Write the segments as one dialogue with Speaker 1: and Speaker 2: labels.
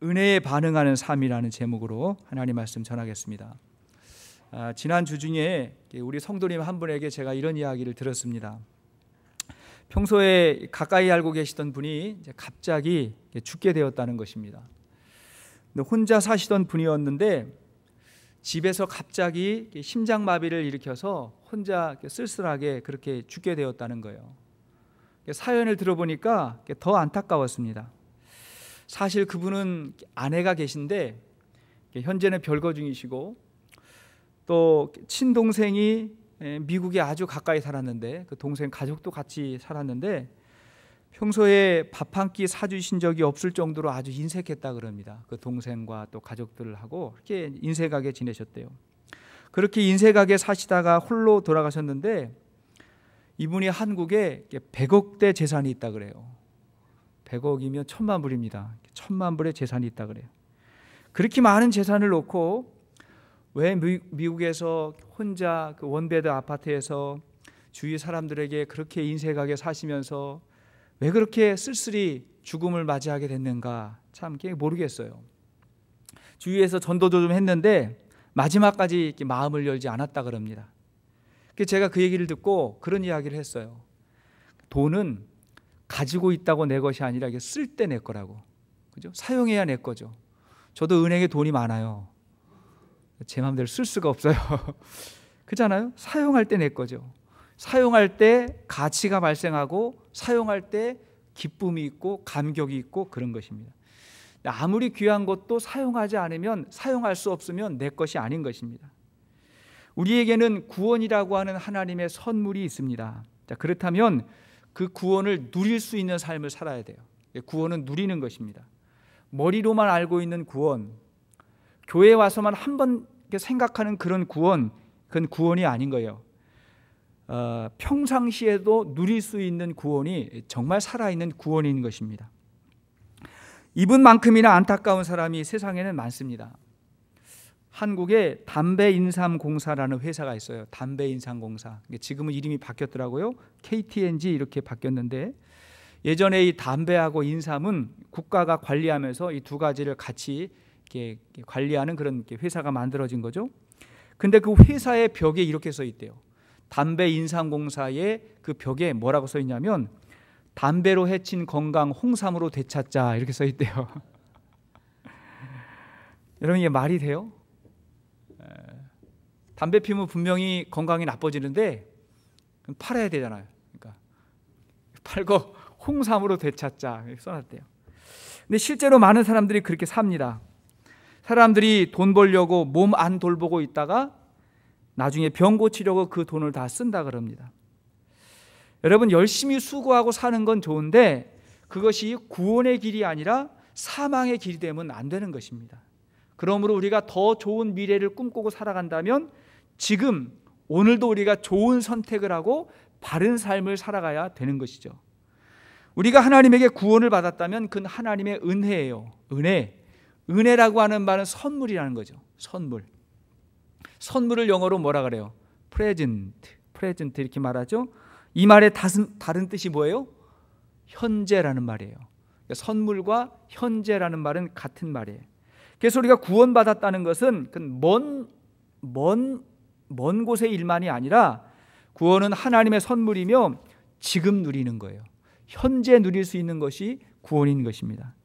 Speaker 1: 은혜에 반응하는 삶이라는 제목으로 하나님 말씀 전하겠습니다. 지난 주 중에 우리 성도님 한 분에게 제가 이런 이야기를 들었습니다. 평소에 가까이 알고 계시던 분이 이제 갑자기 죽게 되었다는 것입니다. 혼자 사시던 분이었는데 집에서 갑자기 심장마비를 일으켜서 혼자 쓸쓸하게 그렇게 죽게 되었다는 거예요. 사연을 들어보니까 더 안타까웠습니다. 사실 그분은 아내가 계신데 현재는 별거 중이시고 또 친동생이 미국에 아주 가까이 살았는데 그 동생 가족도 같이 살았는데 평소에 밥 한 끼 사주신 적이 없을 정도로 아주 인색했다 그럽니다. 그 동생과 또 가족들하고 그렇게 인색하게 지내셨대요. 그렇게 인색하게 사시다가 홀로 돌아가셨는데 이분이 한국에 100억대 재산이 있다 그래요. 100억이면 1000만 불입니다. 1000만 불의 재산이 있다 그래요. 그렇게 많은 재산을 놓고 왜 미국에서 혼자 그 원베드 아파트에서 주위 사람들에게 그렇게 인색하게 사시면서 왜 그렇게 쓸쓸히 죽음을 맞이하게 됐는가 참 모르겠어요. 주위에서 전도도 좀 했는데 마지막까지 마음을 열지 않았다 그럽니다. 제가 그 얘기를 듣고 그런 이야기를 했어요. 돈은 가지고 있다고 내 것이 아니라 쓸 때 내 거라고. 그죠? 사용해야 내 거죠. 저도 은행에 돈이 많아요. 제 마음대로 쓸 수가 없어요. 그렇잖아요? 사용할 때 내 거죠. 사용할 때 가치가 발생하고 사용할 때 기쁨이 있고 감격이 있고 그런 것입니다. 아무리 귀한 것도 사용하지 않으면 사용할 수 없으면 내 것이 아닌 것입니다. 우리에게는 구원이라고 하는 하나님의 선물이 있습니다. 자, 그렇다면 그 구원을 누릴 수 있는 삶을 살아야 돼요. 구원은 누리는 것입니다. 머리로만 알고 있는 구원, 교회에 와서만 한 번 생각하는 그런 구원, 그건 구원이 아닌 거예요. 평상시에도 누릴 수 있는 구원이 정말 살아있는 구원인 것입니다. 이분만큼이나 안타까운 사람이 세상에는 많습니다. 한국에 담배인삼공사라는 회사가 있어요. 담배인삼공사. 지금은 이름이 바뀌었더라고요. KTNG 이렇게 바뀌었는데 예전에 이 담배하고 인삼은 국가가 관리하면서 이 두 가지를 같이 이렇게 관리하는 그런 회사가 만들어진 거죠. 근데 그 회사의 벽에 이렇게 써 있대요. 담배인삼공사의 그 벽에 뭐라고 써 있냐면 담배로 해친 건강 홍삼으로 되찾자 이렇게 써 있대요. 여러분 이게 말이 돼요? 담배 피우면 분명히 건강이 나빠지는데 팔아야 되잖아요. 그러니까 팔고 홍삼으로 되찾자 이렇게 써놨대요. 근데 실제로 많은 사람들이 그렇게 삽니다. 사람들이 돈 벌려고 몸 안 돌보고 있다가 나중에 병 고치려고 그 돈을 다 쓴다 그럽니다. 여러분 열심히 수고하고 사는 건 좋은데 그것이 구원의 길이 아니라 사망의 길이 되면 안 되는 것입니다. 그러므로 우리가 더 좋은 미래를 꿈꾸고 살아간다면 지금 오늘도 우리가 좋은 선택을 하고 바른 삶을 살아가야 되는 것이죠. 우리가 하나님에게 구원을 받았다면 그건 하나님의 은혜예요. 은혜라고 하는 말은 선물이라는 거죠. 선물을 영어로 뭐라 그래요? 프레젠트 이렇게 말하죠. 이 말의 다른 뜻이 뭐예요? 현재라는 말이에요. 그러니까 선물과 현재라는 말은 같은 말이에요. 그래서 우리가 구원받았다는 것은 먼 곳의 일만이 아니라 구원은 하나님의 선물이며 지금 누리는 거예요. 현재 누릴 수 있는 것이 구원인 것입니다.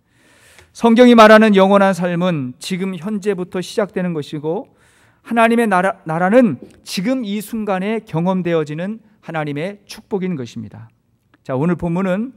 Speaker 1: 성경이 말하는 영원한 삶은 지금 현재부터 시작되는 것이고 하나님의 나라는 지금 이 순간에 경험되어지는 하나님의 축복인 것입니다. 자, 오늘 본문은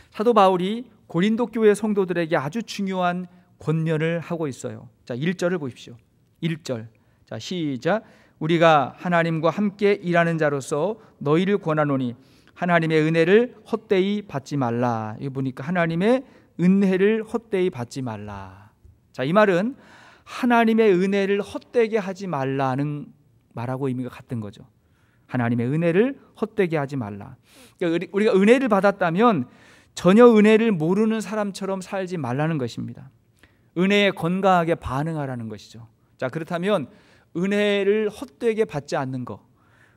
Speaker 1: 사도 바울이 고린도 교회 성도들에게 아주 중요한 권면을 하고 있어요. 자, 1절을 보십시오. 1절. 자, 시작. 우리가 하나님과 함께 일하는 자로서 너희를 권하노니 하나님의 은혜를 헛되이 받지 말라. 이거 보니까 하나님의 은혜를 헛되이 받지 말라. 자, 이 말은 하나님의 은혜를 헛되게 하지 말라는 말하고 의미가 같은 거죠. 하나님의 은혜를 헛되게 하지 말라. 그러니까 우리가 은혜를 받았다면 전혀 은혜를 모르는 사람처럼 살지 말라는 것입니다. 은혜에 건강하게 반응하라는 것이죠. 자, 그렇다면 은혜를 헛되게 받지 않는 것,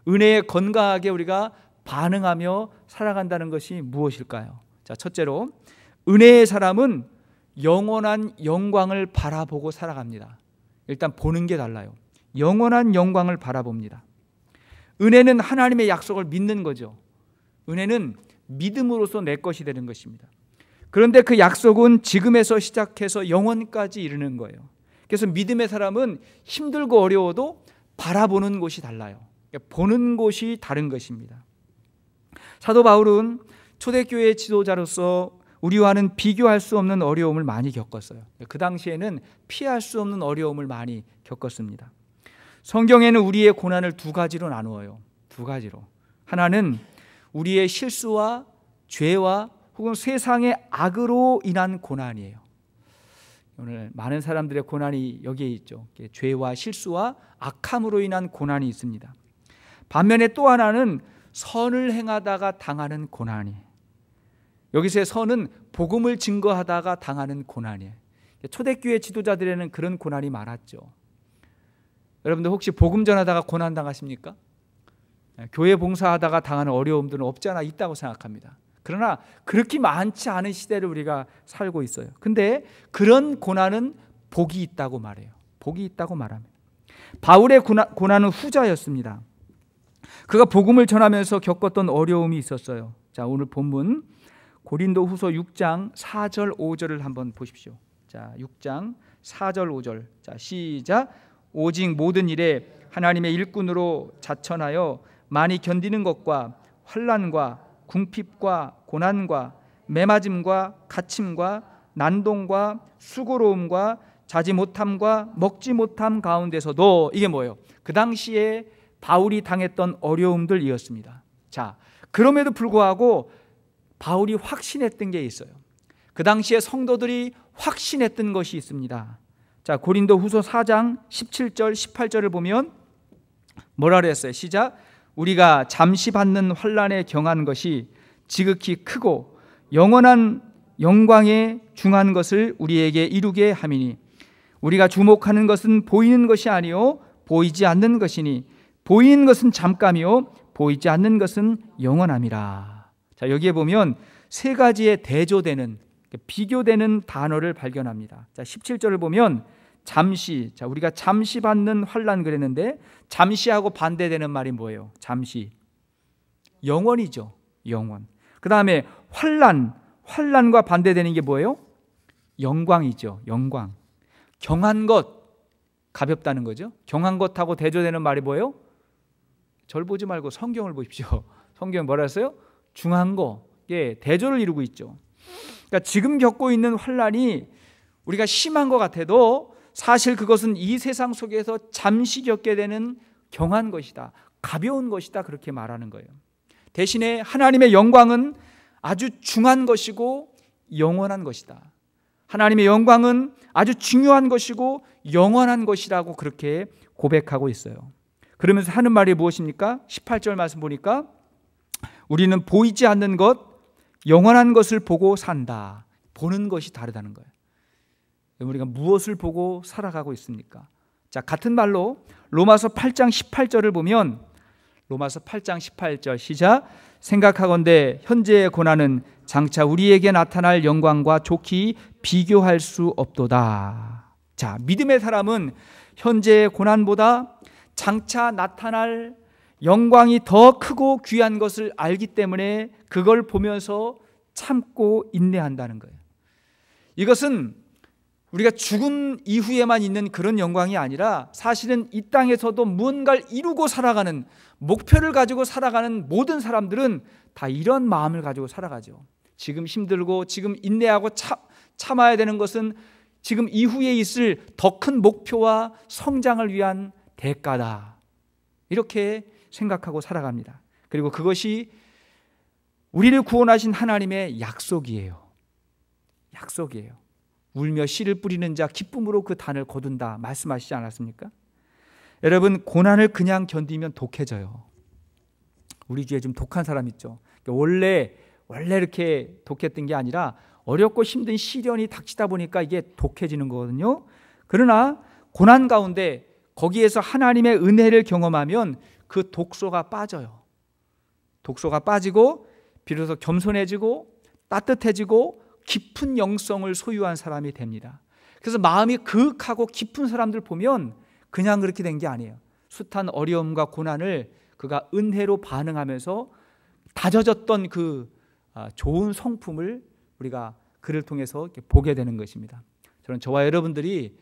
Speaker 1: 은혜에 건강하게 우리가 반응하며 살아간다는 것이 무엇일까요? 자, 첫째로 은혜의 사람은 영원한 영광을 바라보고 살아갑니다. 일단 보는 게 달라요. 영원한 영광을 바라봅니다. 은혜는 하나님의 약속을 믿는 거죠. 은혜는 믿음으로써 내 것이 되는 것입니다. 그런데 그 약속은 지금에서 시작해서 영원까지 이르는 거예요. 그래서 믿음의 사람은 힘들고 어려워도 바라보는 곳이 달라요. 보는 곳이 다른 것입니다. 사도 바울은 초대교회 지도자로서 우리와는 비교할 수 없는 어려움을 많이 겪었어요. 그 당시에는 피할 수 없는 어려움을 많이 겪었습니다. 성경에는 우리의 고난을 두 가지로 나누어요. 두 가지로. 하나는 우리의 실수와 죄와 혹은 세상의 악으로 인한 고난이에요. 오늘 많은 사람들의 고난이 여기에 있죠. 죄와 실수와 악함으로 인한 고난이 있습니다. 반면에 또 하나는 선을 행하다가 당하는 고난이에요. 여기서의 선은 복음을 증거하다가 당하는 고난이에요. 초대교회 지도자들에는 그런 고난이 많았죠. 여러분들 혹시 복음 전하다가 고난 당하십니까? 교회 봉사하다가 당하는 어려움들은 없지 않아 있다고 생각합니다. 그러나 그렇게 많지 않은 시대를 우리가 살고 있어요. 근데 그런 고난은 복이 있다고 말해요. 복이 있다고 말합니다. 바울의 고난은 후자였습니다. 그가 복음을 전하면서 겪었던 어려움이 있었어요. 자, 오늘 본문 고린도후서 6장 4절 5절을 한번 보십시오. 자, 6장 4절 5절. 자, 시작. 오직 모든 일에 하나님의 일꾼으로 자천하여 많이 견디는 것과 환난과 궁핍과 고난과 매맞음과 갇힘과 난동과 수고로움과 자지 못함과 먹지 못함 가운데서도 이게 뭐예요? 그 당시에 바울이 당했던 어려움들이었습니다. 자, 그럼에도 불구하고 바울이 확신했던 게 있어요. 그 당시에 성도들이 확신했던 것이 있습니다. 자, 고린도후서 4장 17절 18절을 보면 뭐라 그랬어요? 시작. 우리가 잠시 받는 환난에 경한 것이 지극히 크고 영원한 영광에 중한 것을 우리에게 이루게 함이니 우리가 주목하는 것은 보이는 것이 아니요 보이지 않는 것이니 보이는 것은 잠깐이요 보이지 않는 것은 영원함이라. 자, 여기에 보면 세 가지의 대조되는 비교되는 단어를 발견합니다. 자, 17절을 보면 잠시, 자, 우리가 잠시 받는 환난 그랬는데 잠시하고 반대되는 말이 뭐예요? 잠시. 영원이죠. 영원. 그 다음에 환난과 반대되는 게 뭐예요? 영광이죠. 영광. 경한 것, 가볍다는 거죠. 경한 것하고 대조되는 말이 뭐예요? 절 보지 말고 성경을 보십시오. 성경에 뭐라 했어요? 중한 거. 예, 대조를 이루고 있죠. 그러니까 지금 겪고 있는 환난이 우리가 심한 것 같아도 사실 그것은 이 세상 속에서 잠시 겪게 되는 경한 것이다. 가벼운 것이다. 그렇게 말하는 거예요. 대신에 하나님의 영광은 아주 중한 것이고 영원한 것이다. 하나님의 영광은 아주 중요한 것이고 영원한 것이라고 그렇게 고백하고 있어요. 그러면서 하는 말이 무엇입니까? 18절 말씀 보니까 우리는 보이지 않는 것, 영원한 것을 보고 산다. 보는 것이 다르다는 거예요. 우리가 무엇을 보고 살아가고 있습니까? 자, 같은 말로 로마서 8장 18절을 보면 로마서 8장 18절 시작. 생각하건대 현재의 고난은 장차 우리에게 나타날 영광과 좋게 비교할 수 없도다. 자, 믿음의 사람은 현재의 고난보다 장차 나타날 영광이 더 크고 귀한 것을 알기 때문에 그걸 보면서 참고 인내한다는 거예요. 이것은 우리가 죽음 이후에만 있는 그런 영광이 아니라 사실은 이 땅에서도 무언가를 이루고 살아가는 목표를 가지고 살아가는 모든 사람들은 다 이런 마음을 가지고 살아가죠. 지금 힘들고 지금 인내하고 참아야 되는 것은 지금 이후에 있을 더 큰 목표와 성장을 위한 대가다. 이렇게 생각하고 살아갑니다. 그리고 그것이 우리를 구원하신 하나님의 약속이에요. 약속이에요. 울며 씨를 뿌리는 자 기쁨으로 그 단을 거둔다 말씀하시지 않았습니까? 여러분, 고난을 그냥 견디면 독해져요. 우리 주위에 좀 독한 사람 있죠. 원래 이렇게 독했던 게 아니라 어렵고 힘든 시련이 닥치다 보니까 이게 독해지는 거거든요. 그러나 고난 가운데 거기에서 하나님의 은혜를 경험하면 그 독소가 빠져요. 독소가 빠지고 비로소 겸손해지고 따뜻해지고 깊은 영성을 소유한 사람이 됩니다. 그래서 마음이 그윽하고 깊은 사람들 보면 그냥 그렇게 된 게 아니에요. 숱한 어려움과 고난을 그가 은혜로 반응하면서 다져졌던 그 좋은 성품을 우리가 그를 통해서 보게 되는 것입니다. 저는 저와 여러분들이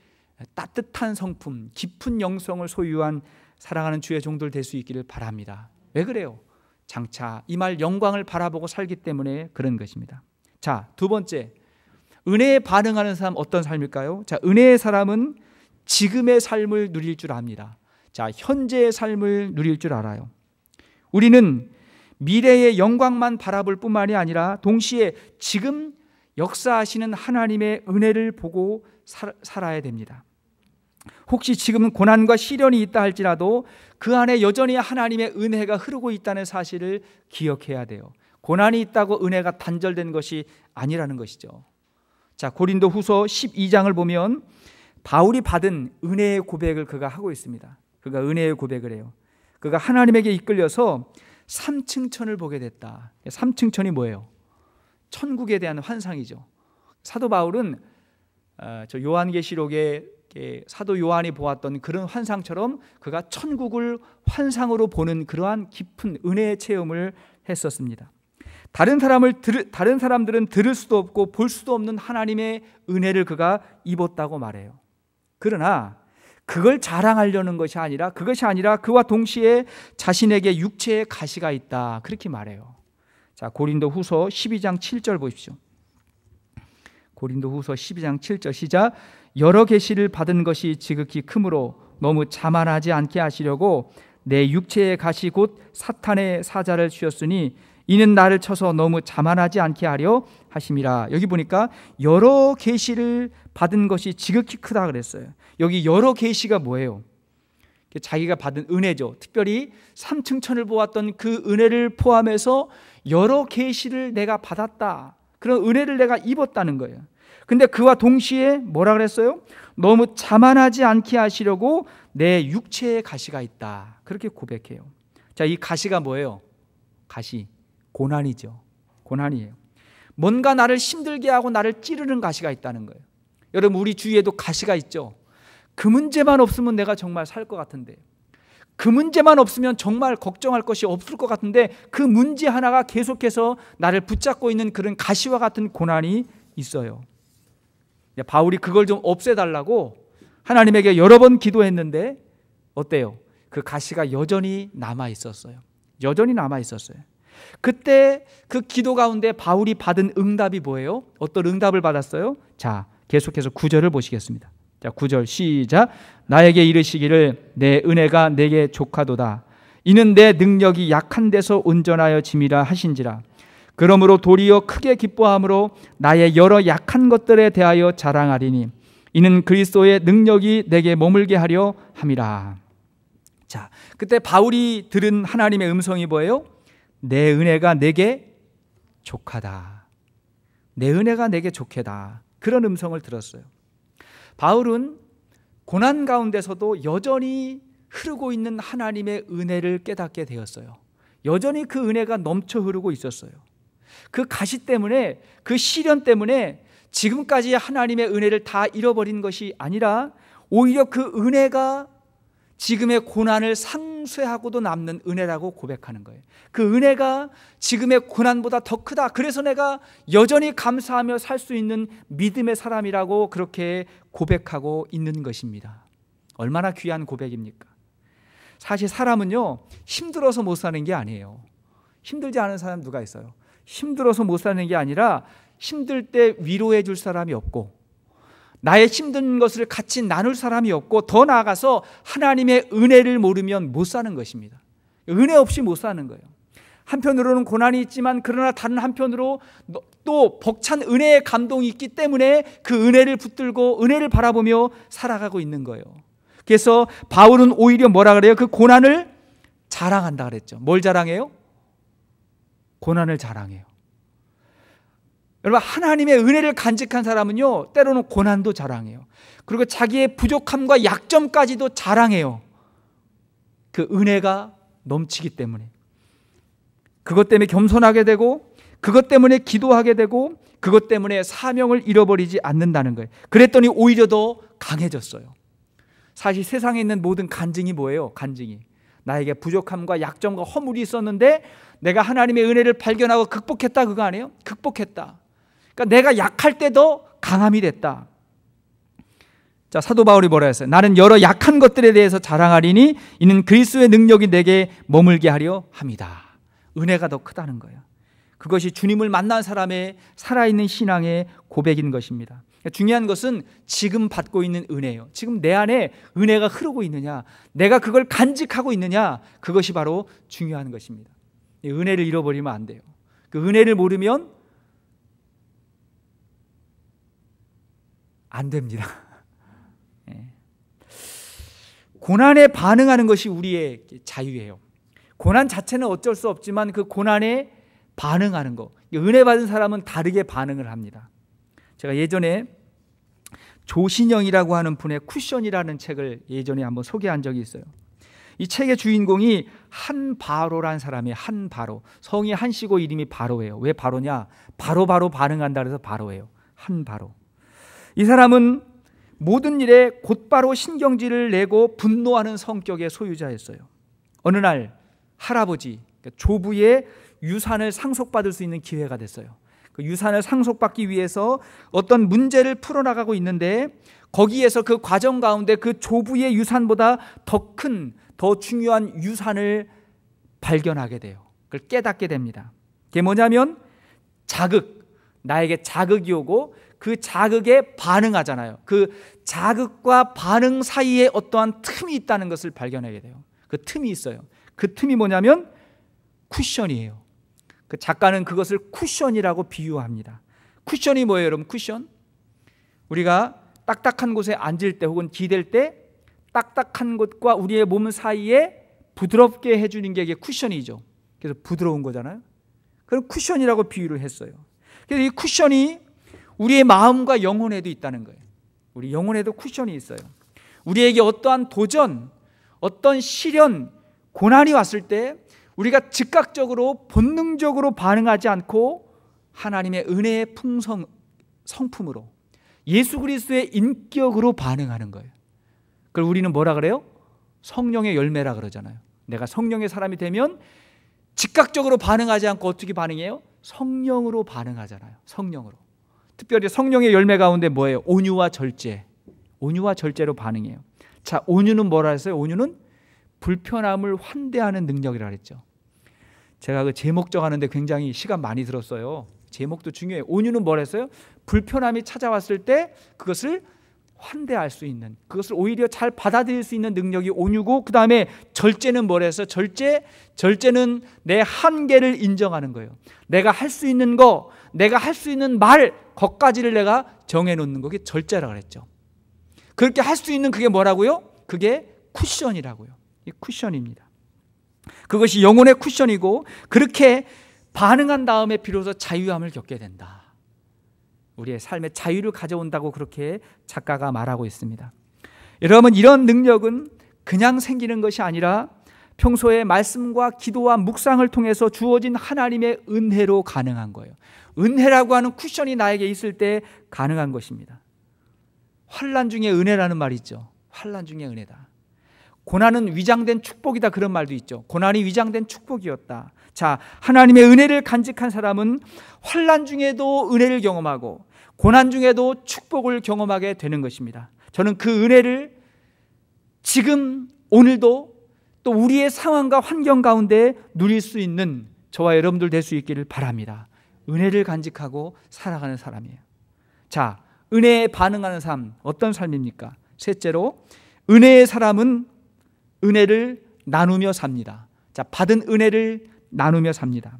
Speaker 1: 따뜻한 성품, 깊은 영성을 소유한 사랑하는 주의 종들 될 수 있기를 바랍니다. 왜 그래요? 장차 이 말 영광을 바라보고 살기 때문에 그런 것입니다. 자, 두 번째, 은혜에 반응하는 사람 어떤 삶일까요? 자, 은혜의 사람은 지금의 삶을 누릴 줄 압니다. 자, 현재의 삶을 누릴 줄 알아요. 우리는 미래의 영광만 바라볼 뿐만이 아니라 동시에 지금 역사하시는 하나님의 은혜를 보고 살아야 됩니다. 혹시 지금은 고난과 시련이 있다 할지라도 그 안에 여전히 하나님의 은혜가 흐르고 있다는 사실을 기억해야 돼요. 고난이 있다고 은혜가 단절된 것이 아니라는 것이죠. 자, 고린도 후서 12장을 보면 바울이 받은 은혜의 고백을 그가 하고 있습니다. 그가 은혜의 고백을 해요. 그가 하나님에게 이끌려서 삼층천을 보게 됐다. 삼층천이 뭐예요? 천국에 대한 환상이죠. 사도 바울은 저 요한계시록에 사도 요한이 보았던 그런 환상처럼 그가 천국을 환상으로 보는 그러한 깊은 은혜의 체험을 했었습니다. 다른 사람들은 들을 수도 없고 볼 수도 없는 하나님의 은혜를 그가 입었다고 말해요. 그러나 그걸 자랑하려는 것이 아니라 그와 동시에 자신에게 육체의 가시가 있다, 그렇게 말해요. 자, 고린도 후서 12장 7절 보십시오. 고린도 후서 12장 7절 시작. 여러 계시를 받은 것이 지극히 크므로 너무 자만하지 않게 하시려고 내 육체의 가시 곧 사탄의 사자를 쥐었으니 이는 나를 쳐서 너무 자만하지 않게 하려 하심이라. 여기 보니까 여러 계시를 받은 것이 지극히 크다 그랬어요. 여기 여러 계시가 뭐예요? 자기가 받은 은혜죠. 특별히 삼층천을 보았던 그 은혜를 포함해서 여러 계시를 내가 받았다, 그런 은혜를 내가 입었다는 거예요. 근데 그와 동시에 뭐라 그랬어요? 너무 자만하지 않게 하시려고 내 육체의 가시가 있다, 그렇게 고백해요. 자, 이 가시가 뭐예요? 가시, 고난이죠. 고난이에요. 뭔가 나를 힘들게 하고 나를 찌르는 가시가 있다는 거예요. 여러분, 우리 주위에도 가시가 있죠. 그 문제만 없으면 내가 정말 살 것 같은데, 그 문제만 없으면 정말 걱정할 것이 없을 것 같은데, 그 문제 하나가 계속해서 나를 붙잡고 있는 그런 가시와 같은 고난이 있어요. 바울이 그걸 좀 없애달라고 하나님에게 여러 번 기도했는데 어때요? 그 가시가 여전히 남아 있었어요. 여전히 남아 있었어요. 그때 그 기도 가운데 바울이 받은 응답이 뭐예요? 어떤 응답을 받았어요? 자, 계속해서 9절을 보시겠습니다. 자, 9절 시작. 나에게 이르시기를 내 은혜가 내게 족하도다. 이는 내 능력이 약한 데서 온전하여 짐이라 하신지라. 그러므로 도리어 크게 기뻐함으로 나의 여러 약한 것들에 대하여 자랑하리니 이는 그리스도의 능력이 내게 머물게 하려 함이라. 자, 그때 바울이 들은 하나님의 음성이 뭐예요? 내 은혜가 내게 족하다. 내 은혜가 내게 족하다. 그런 음성을 들었어요. 바울은 고난 가운데서도 여전히 흐르고 있는 하나님의 은혜를 깨닫게 되었어요. 여전히 그 은혜가 넘쳐 흐르고 있었어요. 그 가시 때문에, 그 시련 때문에 지금까지 하나님의 은혜를 다 잃어버린 것이 아니라 오히려 그 은혜가 지금의 고난을 상쇄하고도 남는 은혜라고 고백하는 거예요. 그 은혜가 지금의 고난보다 더 크다. 그래서 내가 여전히 감사하며 살 수 있는 믿음의 사람이라고 그렇게 고백하고 있는 것입니다. 얼마나 귀한 고백입니까? 사실 사람은요, 힘들어서 못 사는 게 아니에요. 힘들지 않은 사람 누가 있어요? 힘들어서 못 사는 게 아니라 힘들 때 위로해 줄 사람이 없고, 나의 힘든 것을 같이 나눌 사람이 없고, 더 나아가서 하나님의 은혜를 모르면 못 사는 것입니다. 은혜 없이 못 사는 거예요. 한편으로는 고난이 있지만 그러나 다른 한편으로 또 벅찬 은혜의 감동이 있기 때문에 그 은혜를 붙들고 은혜를 바라보며 살아가고 있는 거예요. 그래서 바울은 오히려 뭐라 그래요? 그 고난을 자랑한다 그랬죠. 뭘 자랑해요? 고난을 자랑해요. 여러분, 하나님의 은혜를 간직한 사람은요, 때로는 고난도 자랑해요. 그리고 자기의 부족함과 약점까지도 자랑해요. 그 은혜가 넘치기 때문에. 그것 때문에 겸손하게 되고, 그것 때문에 기도하게 되고, 그것 때문에 사명을 잃어버리지 않는다는 거예요. 그랬더니 오히려 더 강해졌어요. 사실 세상에 있는 모든 간증이 뭐예요? 간증이 나에게 부족함과 약점과 허물이 있었는데 내가 하나님의 은혜를 발견하고 극복했다, 그거 아니에요? 극복했다. 그러니까 내가 약할 때도 강함이 됐다. 자, 사도 바울이 뭐라 했어요? 나는 여러 약한 것들에 대해서 자랑하리니 이는 그리스도의 능력이 내게 머물게 하려 함이다. 은혜가 더 크다는 거예요. 그것이 주님을 만난 사람의 살아있는 신앙의 고백인 것입니다. 중요한 것은 지금 받고 있는 은혜예요. 지금 내 안에 은혜가 흐르고 있느냐, 내가 그걸 간직하고 있느냐, 그것이 바로 중요한 것입니다. 은혜를 잃어버리면 안 돼요. 그 은혜를 모르면 안 됩니다. 고난에 반응하는 것이 우리의 자유예요. 고난 자체는 어쩔 수 없지만 그 고난에 반응하는 거, 은혜 받은 사람은 다르게 반응을 합니다. 제가 예전에 조신영이라고 하는 분의 쿠션이라는 책을 예전에 한번 소개한 적이 있어요. 이 책의 주인공이 한바로라는 사람이에요. 한바로. 성이 한씨고 이름이 바로예요. 왜 바로냐? 바로바로 반응한다 그래서 바로예요. 한바로. 이 사람은 모든 일에 곧바로 신경질을 내고 분노하는 성격의 소유자였어요. 어느 날 할아버지, 조부의 유산을 상속받을 수 있는 기회가 됐어요. 그 유산을 상속받기 위해서 어떤 문제를 풀어나가고 있는데 거기에서 그 과정 가운데 그 조부의 유산보다 더 큰, 더 중요한 유산을 발견하게 돼요. 그걸 깨닫게 됩니다. 그게 뭐냐면 자극, 나에게 자극이 오고 그 자극에 반응하잖아요. 그 자극과 반응 사이에 어떠한 틈이 있다는 것을 발견하게 돼요. 그 틈이 있어요. 그 틈이 뭐냐면 쿠션이에요. 그 작가는 그것을 쿠션이라고 비유합니다. 쿠션이 뭐예요, 여러분? 쿠션? 우리가 딱딱한 곳에 앉을 때 혹은 기댈 때 딱딱한 곳과 우리의 몸 사이에 부드럽게 해주는 게 이게 쿠션이죠. 그래서 부드러운 거잖아요. 그럼 쿠션이라고 비유를 했어요. 그래서 이 쿠션이 우리의 마음과 영혼에도 있다는 거예요. 우리 영혼에도 쿠션이 있어요. 우리에게 어떠한 도전, 어떤 시련, 고난이 왔을 때 우리가 즉각적으로 본능적으로 반응하지 않고 하나님의 은혜의 성품으로 예수 그리스도의 인격으로 반응하는 거예요. 그걸 우리는 뭐라 그래요? 성령의 열매라 그러잖아요. 내가 성령의 사람이 되면 즉각적으로 반응하지 않고 어떻게 반응해요? 성령으로 반응하잖아요. 성령으로. 특별히 성령의 열매 가운데 뭐예요? 온유와 절제. 온유와 절제로 반응해요. 자, 온유는 뭐라 했어요? 온유는 불편함을 환대하는 능력이라 그랬죠. 제가 그 제목 정하는데 굉장히 시간 많이 들었어요. 제목도 중요해요. 온유는 뭐라 했어요? 불편함이 찾아왔을 때 그것을 환대할 수 있는, 그것을 오히려 잘 받아들일 수 있는 능력이 온유고, 그 다음에 절제는 뭐라 했어요? 절제는 내 한계를 인정하는 거예요. 내가 할 수 있는 거, 내가 할 수 있는 말, 것까지를 내가 정해놓는 거게 절제라 그랬죠. 그렇게 할 수 있는 그게 뭐라고요? 그게 쿠션이라고요. 이 쿠션입니다. 그것이 영혼의 쿠션이고, 그렇게 반응한 다음에 비로소 자유함을 겪게 된다. 우리의 삶에 자유를 가져온다고 그렇게 작가가 말하고 있습니다. 여러분, 이런 능력은 그냥 생기는 것이 아니라 평소에 말씀과 기도와 묵상을 통해서 주어진 하나님의 은혜로 가능한 거예요. 은혜라고 하는 쿠션이 나에게 있을 때 가능한 것입니다. 환난 중에 은혜라는 말이 있죠. 환난 중에 은혜다. 고난은 위장된 축복이다, 그런 말도 있죠. 고난이 위장된 축복이었다. 자, 하나님의 은혜를 간직한 사람은 환난 중에도 은혜를 경험하고 고난 중에도 축복을 경험하게 되는 것입니다. 저는 그 은혜를 지금 오늘도 또 우리의 상황과 환경 가운데 누릴 수 있는 저와 여러분들 될 수 있기를 바랍니다. 은혜를 간직하고 살아가는 사람이에요. 자, 은혜에 반응하는 삶, 어떤 삶입니까? 셋째로, 은혜의 사람은 은혜를 나누며 삽니다. 자, 받은 은혜를 나누며 삽니다.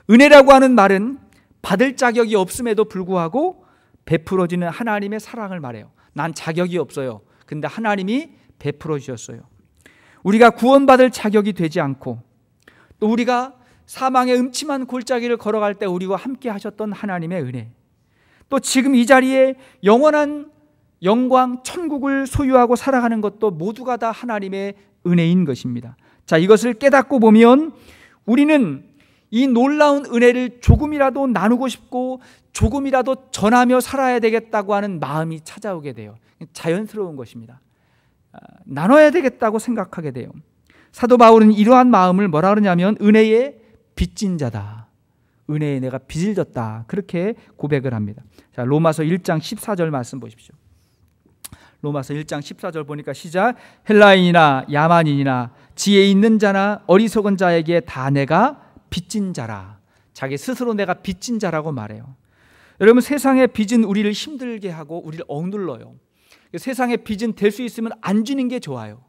Speaker 1: 은혜라고 하는 말은 받을 자격이 없음에도 불구하고 베풀어지는 하나님의 사랑을 말해요. 난 자격이 없어요. 근데 하나님이 베풀어 주셨어요. 우리가 구원받을 자격이 되지 않고, 또 우리가 사망의 음침한 골짜기를 걸어갈 때 우리와 함께 하셨던 하나님의 은혜, 또 지금 이 자리에 영원한 영광 천국을 소유하고 살아가는 것도 모두가 다 하나님의 은혜인 것입니다. 자, 이것을 깨닫고 보면 우리는 이 놀라운 은혜를 조금이라도 나누고 싶고 조금이라도 전하며 살아야 되겠다고 하는 마음이 찾아오게 돼요. 자연스러운 것입니다. 나눠야 되겠다고 생각하게 돼요. 사도 바울은 이러한 마음을 뭐라 그러냐면 은혜의 빚진 자다. 은혜에 내가 빚을 졌다. 그렇게 고백을 합니다. 자, 로마서 1장 14절 말씀 보십시오. 로마서 1장 14절 보니까 시작. 헬라인이나 야만인이나 지혜 있는 자나 어리석은 자에게 다 내가 빚진 자라. 자기 스스로 내가 빚진 자라고 말해요. 여러분, 세상의 빚은 우리를 힘들게 하고 우리를 억눌러요. 세상의 빚은 될 수 있으면 안 주는 게 좋아요.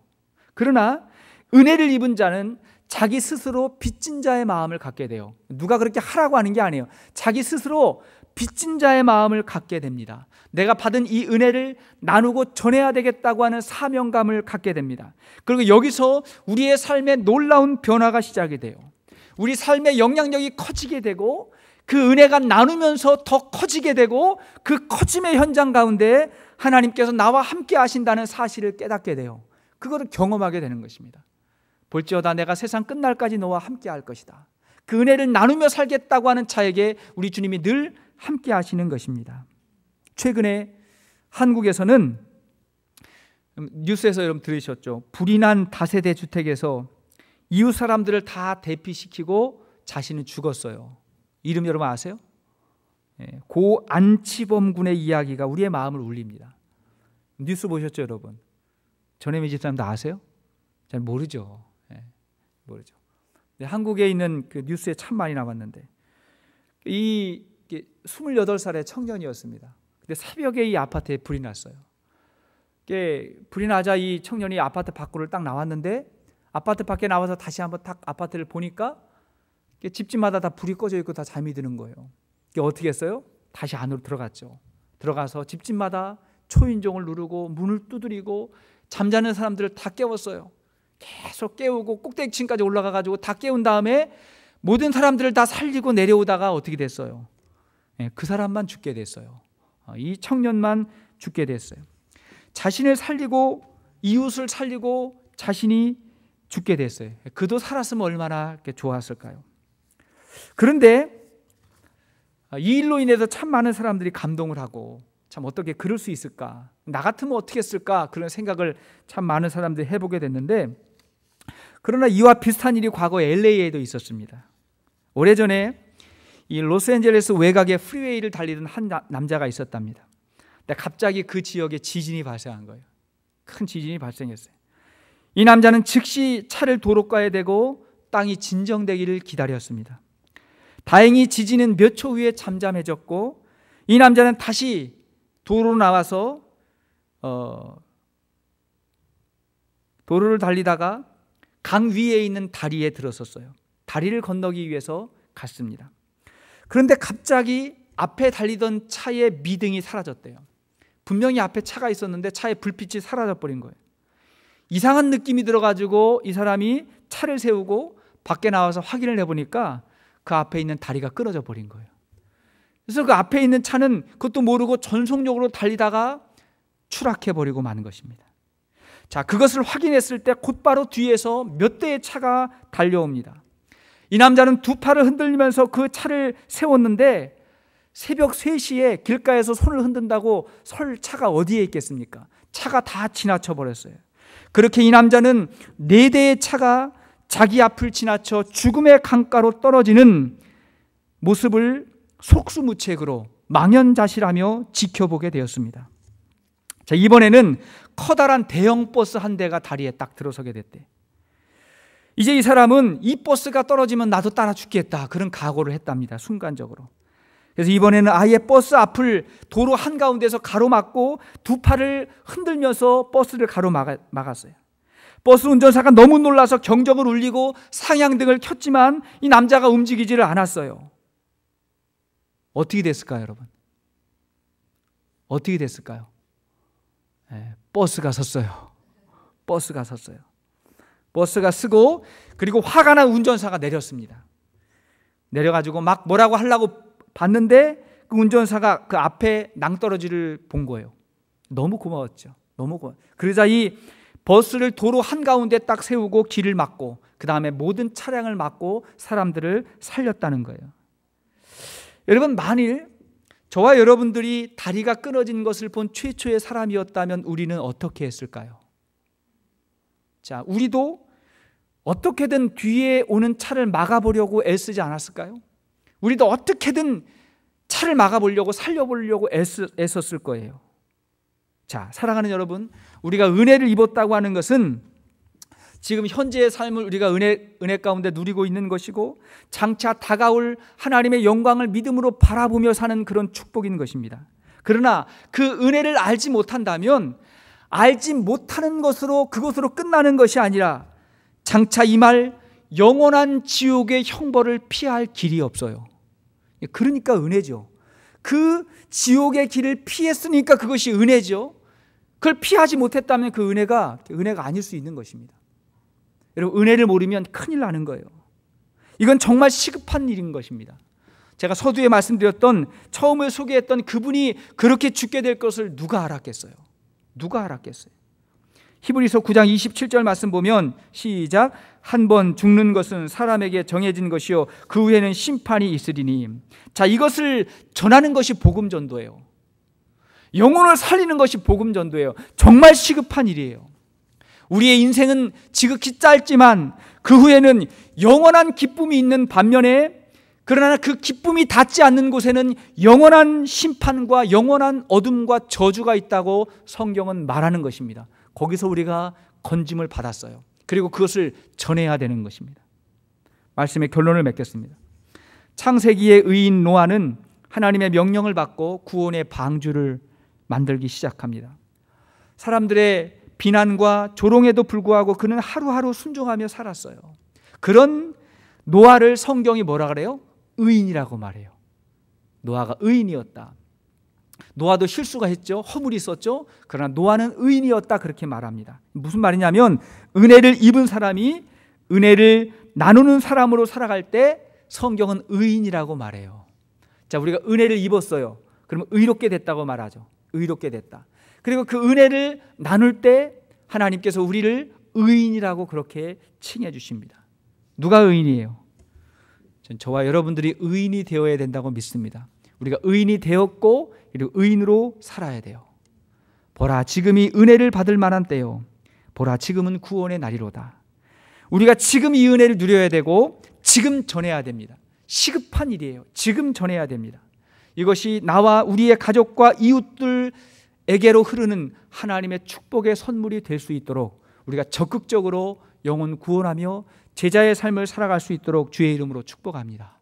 Speaker 1: 그러나 은혜를 입은 자는 자기 스스로 빚진 자의 마음을 갖게 돼요. 누가 그렇게 하라고 하는 게 아니에요. 자기 스스로 빚진 자의 마음을 갖게 됩니다. 내가 받은 이 은혜를 나누고 전해야 되겠다고 하는 사명감을 갖게 됩니다. 그리고 여기서 우리의 삶에 놀라운 변화가 시작이 돼요. 우리 삶의 영향력이 커지게 되고 그 은혜가 나누면서 더 커지게 되고 그 커짐의 현장 가운데 하나님께서 나와 함께 하신다는 사실을 깨닫게 돼요. 그거를 경험하게 되는 것입니다. 볼지어다 내가 세상 끝날까지 너와 함께 할 것이다. 그 은혜를 나누며 살겠다고 하는 자에게 우리 주님이 늘 함께 하시는 것입니다. 최근에 한국에서는 뉴스에서 여러분 들으셨죠? 불이 난 다세대 주택에서 이웃 사람들을 다 대피시키고 자신은 죽었어요. 이름 여러분 아세요? 고 안치범 군의 이야기가 우리의 마음을 울립니다. 뉴스 보셨죠 여러분? 전혜미 집사님도 아세요? 잘 모르죠. 모르죠. 한국에 있는 그 뉴스에 참 많이 나왔는데 이 28살의 청년이었습니다. 근데 새벽에 이 아파트에 불이 났어요. 불이 나자 이 청년이 아파트 밖으로 딱 나왔는데 아파트 밖에 나와서 다시 한번 딱 아파트를 보니까 집집마다 다 불이 꺼져 있고 다 잠이 드는 거예요. 어떻게 했어요? 다시 안으로 들어갔죠. 들어가서 집집마다 초인종을 누르고 문을 두드리고 잠자는 사람들을 다 깨웠어요. 계속 깨우고 꼭대기층까지 올라가가지고 다 깨운 다음에 모든 사람들을 다 살리고 내려오다가 어떻게 됐어요? 그 사람만 죽게 됐어요. 이 청년만 죽게 됐어요. 자신을 살리고 이웃을 살리고 자신이 죽게 됐어요. 그도 살았으면 얼마나 좋았을까요? 그런데 이 일로 인해서 참 많은 사람들이 감동을 하고 참 어떻게 그럴 수 있을까? 나 같으면 어떻게 했을까? 그런 생각을 참 많은 사람들이 해보게 됐는데 그러나 이와 비슷한 일이 과거 LA에도 있었습니다. 오래전에 이 로스앤젤레스 외곽에 프리웨이를 달리던 한 남자가 있었답니다. 근데 갑자기 그 지역에 지진이 발생한 거예요. 큰 지진이 발생했어요. 이 남자는 즉시 차를 도로가에 대고 땅이 진정되기를 기다렸습니다. 다행히 지진은 몇 초 후에 잠잠해졌고 이 남자는 다시 도로로 나와서 도로를 달리다가 강 위에 있는 다리에 들어섰어요. 다리를 건너기 위해서 갔습니다. 그런데 갑자기 앞에 달리던 차의 미등이 사라졌대요. 분명히 앞에 차가 있었는데 차의 불빛이 사라져버린 거예요. 이상한 느낌이 들어가지고 이 사람이 차를 세우고 밖에 나와서 확인을 해보니까 그 앞에 있는 다리가 끊어져 버린 거예요. 그래서 그 앞에 있는 차는 그것도 모르고 전속력으로 달리다가 추락해버리고 마는 것입니다. 자, 그것을 확인했을 때 곧바로 뒤에서 몇 대의 차가 달려옵니다. 이 남자는 두 팔을 흔들면서 그 차를 세웠는데 새벽 3시에 길가에서 손을 흔든다고 설 차가 어디에 있겠습니까? 차가 다 지나쳐 버렸어요. 그렇게 이 남자는 4대의 차가 자기 앞을 지나쳐 죽음의 강가로 떨어지는 모습을 속수무책으로 망연자실하며 지켜보게 되었습니다. 자, 이번에는 커다란 대형 버스 한 대가 다리에 딱 들어서게 됐대. 이제 이 사람은 이 버스가 떨어지면 나도 따라 죽겠다 그런 각오를 했답니다. 순간적으로. 그래서 이번에는 아예 버스 앞을 도로 한가운데서 가로막고 두 팔을 흔들면서 버스를 가로막았어요. 버스 운전사가 너무 놀라서 경적을 울리고 상향등을 켰지만 이 남자가 움직이지를 않았어요. 어떻게 됐을까요, 여러분? 어떻게 됐을까요? 버스가 섰어요. 버스가 섰어요. 버스가 쓰고 그리고 화가 난 운전사가 내렸습니다. 내려가지고 막 뭐라고 하려고 봤는데 그 운전사가 그 앞에 낭떠러지를 본 거예요. 너무 고마웠죠. 너무 고마워. 그러자 이 버스를 도로 한가운데 딱 세우고 길을 막고 그 다음에 모든 차량을 막고 사람들을 살렸다는 거예요. 여러분, 만일 저와 여러분들이 다리가 끊어진 것을 본 최초의 사람이었다면 우리는 어떻게 했을까요? 자, 우리도 어떻게든 뒤에 오는 차를 막아보려고 애쓰지 않았을까요? 우리도 어떻게든 차를 막아보려고 살려보려고 애썼을 거예요. 자, 사랑하는 여러분, 우리가 은혜를 입었다고 하는 것은 지금 현재의 삶을 우리가 은혜 가운데 누리고 있는 것이고 장차 다가올 하나님의 영광을 믿음으로 바라보며 사는 그런 축복인 것입니다. 그러나 그 은혜를 알지 못한다면 알지 못하는 것으로 그것으로 끝나는 것이 아니라 장차 임할 영원한 지옥의 형벌을 피할 길이 없어요. 그러니까 은혜죠. 그 지옥의 길을 피했으니까 그것이 은혜죠. 그걸 피하지 못했다면 그 은혜가 아닐 수 있는 것입니다. 여러분, 은혜를 모르면 큰일 나는 거예요. 이건 정말 시급한 일인 것입니다. 제가 서두에 말씀드렸던 처음에 소개했던 그분이 그렇게 죽게 될 것을 누가 알았겠어요? 누가 알았겠어요? 히브리서 9장 27절 말씀 보면 시작. 한 번 죽는 것은 사람에게 정해진 것이요 그 후에는 심판이 있으리니. 자, 이것을 전하는 것이 복음 전도예요. 영혼을 살리는 것이 복음 전도예요. 정말 시급한 일이에요. 우리의 인생은 지극히 짧지만 그 후에는 영원한 기쁨이 있는 반면에 그러나 그 기쁨이 닿지 않는 곳에는 영원한 심판과 영원한 어둠과 저주가 있다고 성경은 말하는 것입니다. 거기서 우리가 건짐을 받았어요. 그리고 그것을 전해야 되는 것입니다. 말씀의 결론을 맺겠습니다. 창세기의 의인 노아는 하나님의 명령을 받고 구원의 방주를 만들기 시작합니다. 사람들의 비난과 조롱에도 불구하고 그는 하루하루 순종하며 살았어요. 그런 노아를 성경이 뭐라 그래요? 의인이라고 말해요. 노아가 의인이었다. 노아도 실수가 했죠. 허물이 있었죠. 그러나 노아는 의인이었다, 그렇게 말합니다. 무슨 말이냐면 은혜를 입은 사람이 은혜를 나누는 사람으로 살아갈 때 성경은 의인이라고 말해요. 자, 우리가 은혜를 입었어요. 그러면 의롭게 됐다고 말하죠. 의롭게 됐다. 그리고 그 은혜를 나눌 때 하나님께서 우리를 의인이라고 그렇게 칭해 주십니다. 누가 의인이에요? 전 저와 여러분들이 의인이 되어야 된다고 믿습니다. 우리가 의인이 되었고 그리고 의인으로 살아야 돼요. 보라, 지금이 은혜를 받을 만한 때요. 보라, 지금은 구원의 날이로다. 우리가 지금 이 은혜를 누려야 되고 지금 전해야 됩니다. 시급한 일이에요. 지금 전해야 됩니다. 이것이 나와 우리의 가족과 이웃들에게로 흐르는 하나님의 축복의 선물이 될 수 있도록 우리가 적극적으로 영혼 구원하며 제자의 삶을 살아갈 수 있도록 주의 이름으로 축복합니다.